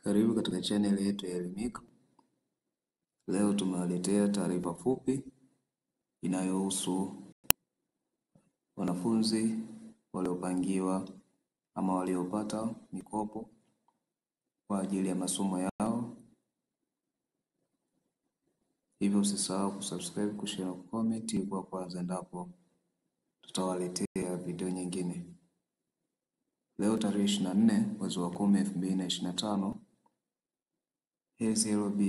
Karibu katika channel yetu ya Elimika. Leo tumewaletea taarifa fupi inayohusu wanafunzi waliopangiwa ama waliopata mikopo kwa ajili ya masomo yao. Hivyo usisahau kusubscribe, kushare na comment ili kwa kwanza endapo tutawaletea video nyingine. Leo tarehe 24 mwezi wa 10 2025, HESLB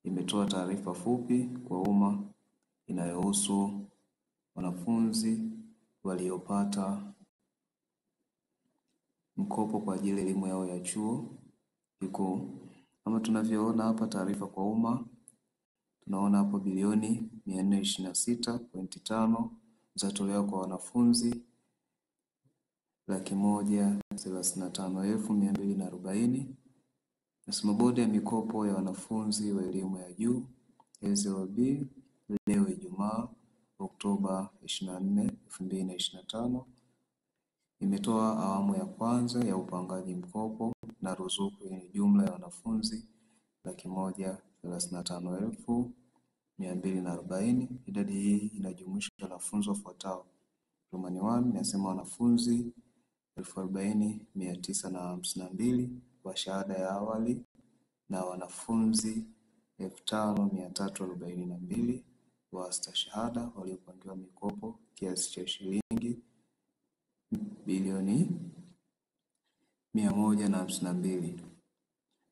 imetoa taarifa fupi kwa umma inayohusu wanafunzi waliopata mkopo kwa ajili ya elimu yao ya chuo kikuu. Kama tunavyoona hapa taarifa kwa umma, tunaona hapo bilioni 426.5 zatolewa kwa wanafunzi 135,240. Nasema bodi ya mikopo ya wanafunzi wa elimu ya juu HESLB leo Ijumaa Oktoba 24, 2025 imetoa awamu ya kwanza ya upangaji mkopo na ruzuku yenye jumla ya wanafunzi 135,240. Idadi hii inajumuisha wanafunzi wafuatao. Roman 1 inasema wanafunzi 40,952 wa shahada ya awali na wanafunzi 5,342 wa stashahada waliopangiwa mikopo kiasi cha shilingi bilioni 152.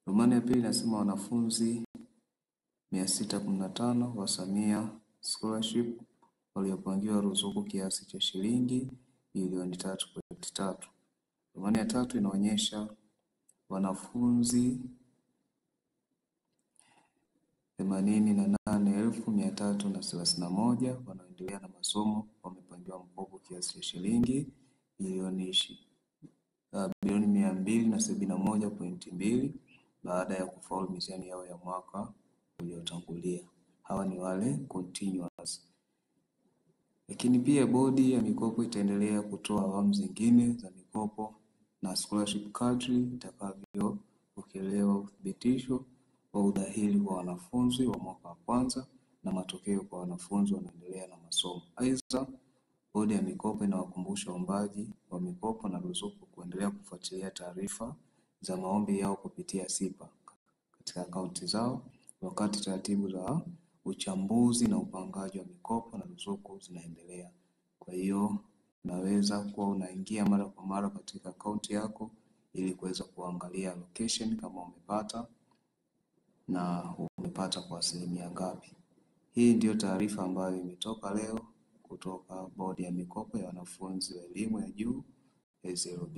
Romani ya pili inasema wanafunzi 615 wa Samia Scholarship waliopangiwa ruzuku kiasi cha shilingi bilioni 3.3. Romani ya tatu inaonyesha wanafunzi 88,331 wanaoendelea na masomo wamepangiwa mkopo kiasi cha shilingi bilioni 271.2 baada ya kufaulu mitihani yao ya mwaka uliotangulia. Hawa ni wale continuous. Lakini pia bodi ya mikopo itaendelea kutoa awamu zingine za mikopo na scholarship kadri itakavyopokelewa uthibitisho wa udahili wa wanafunzi wa mwaka wa kwanza na matokeo kwa wanafunzi wanaendelea na masomo. Aidha, bodi ya mikopo inawakumbusha waombaji wa mikopo na ruzuku kuendelea kufuatilia taarifa za maombi yao kupitia SIPA katika akaunti zao wakati taratibu za uchambuzi na upangaji wa mikopo na ruzuku zinaendelea. Kwa hiyo unaweza kuwa unaingia mara kwa mara katika akaunti yako ili kuweza kuangalia allocation kama umepata na umepata kwa asilimia ngapi. Hii ndio taarifa ambayo imetoka leo kutoka bodi ya mikopo ya wanafunzi wa elimu ya juu HESLB.